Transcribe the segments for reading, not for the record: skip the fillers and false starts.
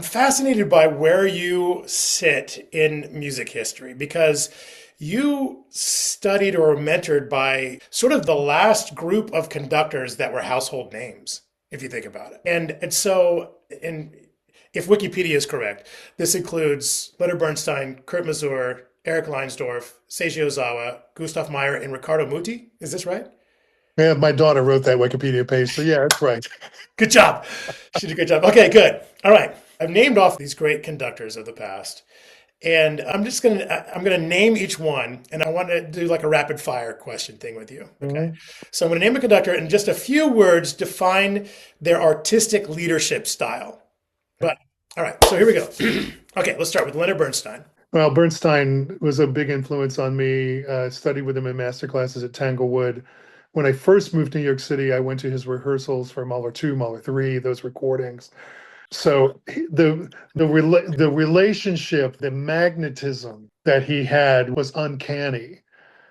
I'm fascinated by where you sit in music history because you studied or were mentored by sort of the last group of conductors that were household names, if you think about it. And if Wikipedia is correct, this includes Leonard Bernstein, Kurt Masur, Eric Leinsdorf, Seiji Ozawa, Gustav Mahler, and Riccardo Muti. Is this right? Yeah, my daughter wrote that Wikipedia page, so yeah, that's right. Good job. She did a good job. Okay, good. All right. I've named off these great conductors of the past. And I'm gonna name each one, and I want to do like a rapid fire question thing with you. Okay. Mhm. So I'm gonna name a conductor in just a few words, define their artistic leadership style. But all right, so here we go. Okay, let's start with Leonard Bernstein. Well, Bernstein was a big influence on me. Studied with him in master classes at Tanglewood. When I first moved to New York City, I went to his rehearsals for Mahler 2, Mahler 3, those recordings. So the relationship, the magnetism that he had was uncanny.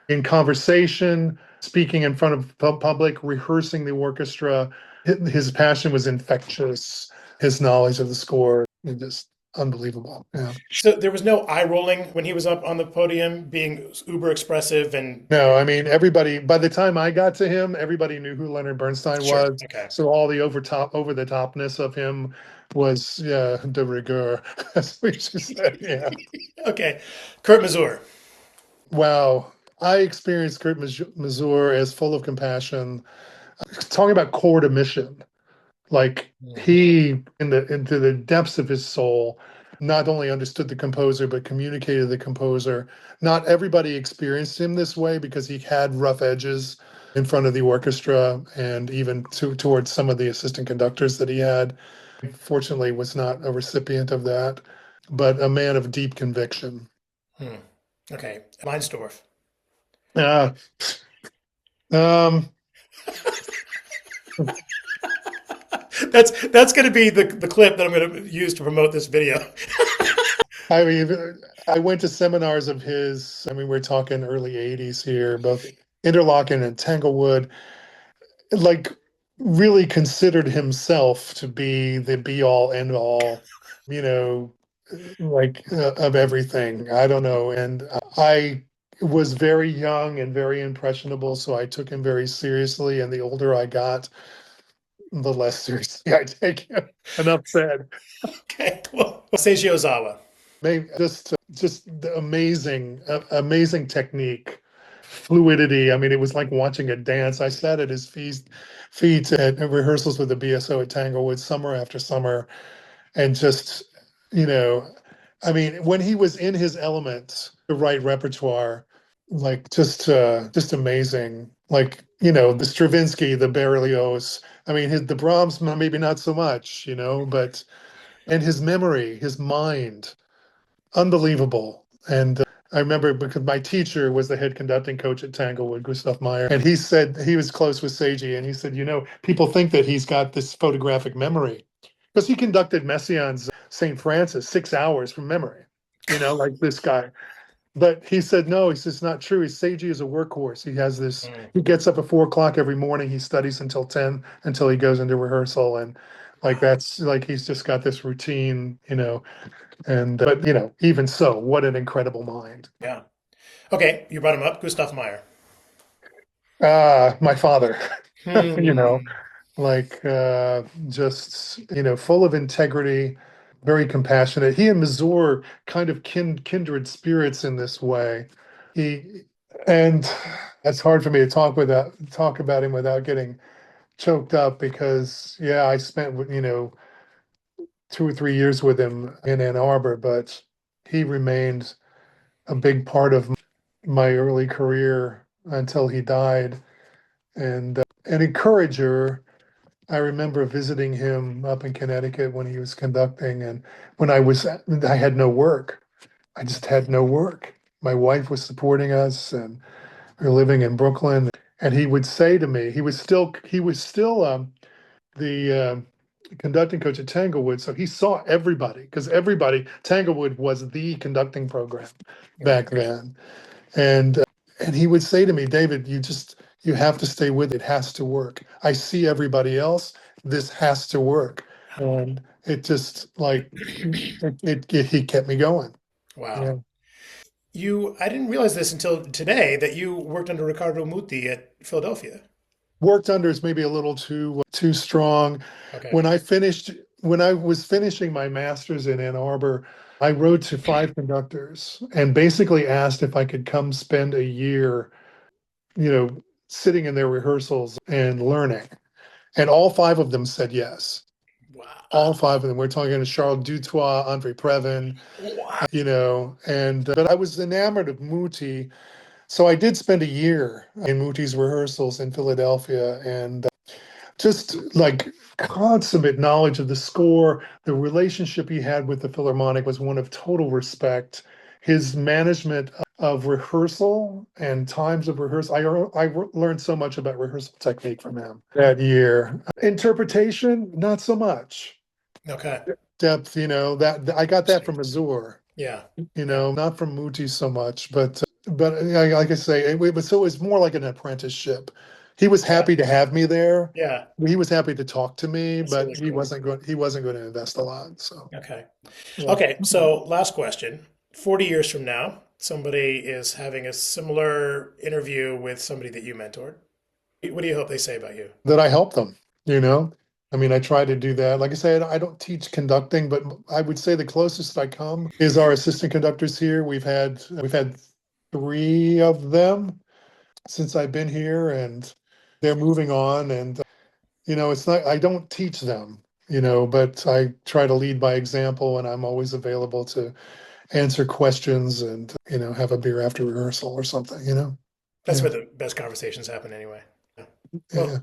In conversation, speaking in front of public, rehearsing the orchestra, his passion was infectious. His knowledge of the score, just unbelievable. Yeah. So there was no eye rolling when he was up on the podium, being uber expressive and No, I mean everybody. By the time I got to him, everybody knew who Leonard Bernstein sure. was. Okay. So all the over the topness of him was, yeah, de rigueur, as we should say. Yeah. Okay. Kurt Masur. Wow. I experienced Kurt Masur as full of compassion, talking about core to mission. Like he, into the depths of his soul, not only understood the composer but communicated the composer. Not everybody experienced him this way because he had rough edges in front of the orchestra and even towards some of the assistant conductors that he had. Fortunately, was not a recipient of that, but a man of deep conviction. Hmm. Okay. Leinsdorf. Uh, um, That's going to be the clip that I'm going to use to promote this video. I mean, I went to seminars of his. I mean, we're talking early '80s here, both Interlochen and Tanglewood. Like, really considered himself to be the be all end all, you know, of everything. I don't know, and I was very young and very impressionable, so I took him very seriously. And the older I got, the less seriously I take him. Enough said. Okay, cool. Seiji Ozawa. Maybe just the amazing technique, fluidity. I mean, it was like watching a dance. I sat at his feet at rehearsals with the BSO at Tanglewood summer after summer, and just, you know, I mean, when he was in his element, the right repertoire, like just amazing. Like, the Stravinsky, the Berlioz. I mean, the Brahms maybe not so much, but and his memory, his mind, unbelievable. And I remember because my teacher was the head conducting coach at Tanglewood, Gustav Meyer, and he said he was close with Seiji, and he said, people think that he's got this photographic memory because he conducted Messiaen's St. Francis 6 hours from memory, like this guy. But he said, no, he says, it's not true. Seiji is a workhorse. He has this, Mm, he gets up at 4 o'clock every morning. He studies until 10, until he goes into rehearsal. And like, that's like, he's just got this routine, and but even so, what an incredible mind. yeah. Okay, you brought him up. Gustav Meyer. My father, you know, Hmm. like just full of integrity, very compassionate. He and Mazur kind of kindred spirits in this way. He and It's hard for me to talk about him without getting choked up because yeah, I spent 2 or 3 years with him in Ann Arbor, but he remained a big part of my early career until he died. And an encourager, I remember visiting him up in Connecticut when he was conducting, and I had no work. I just had no work. My wife was supporting us, and we were living in Brooklyn. And he would say to me, he was still the conducting coach at Tanglewood, so he saw everybody because Tanglewood was the conducting program Mm, back then. And he would say to me, David, you have to stay with it. It has to work. I see everybody else. This has to work. And it just like he kept me going. Wow. Yeah. I didn't realize this until today that you worked under Riccardo Muti at Philadelphia. Worked under is maybe a little too strong. Okay. When I finished, when I was finishing my master's in Ann Arbor, I wrote to five conductors and basically asked if I could come spend a year, you know, sitting in their rehearsals and learning. And all five of them said yes. All Wow. five of them. We're talking to Charles Dutoit, Andre Previn, Wow. and but I was enamored of Muti. So I did spend a year in Muti's rehearsals in Philadelphia, and just like consummate knowledge of the score. The relationship he had with the Philharmonic was one of total respect. His management of rehearsal and times of rehearsal, I learned so much about rehearsal technique from him that year. Interpretation, not so much. Okay. Depth, that I got that from Azur, Yeah. Yeah. not from Muti so much, but like I say, it was more like an apprenticeship. He was Yeah. happy to have me there. Yeah. He was happy to talk to me, That's but really cool. he wasn't going to invest a lot. So Okay. yeah. Okay. So last question. 40 years from now, somebody is having a similar interview with somebody that you mentored. What do you hope they say about you? That I help them, you know. I mean, I try to do that. Like I said, I don't teach conducting, but I would say the closest I come is our assistant conductors here. We've had three of them since I've been here, and they're moving on. And it's not, I don't teach them, but I try to lead by example, and I'm always available to answer questions and, have a beer after rehearsal or something. That's Yeah. where the best conversations happen anyway. Yeah. Well, Yeah.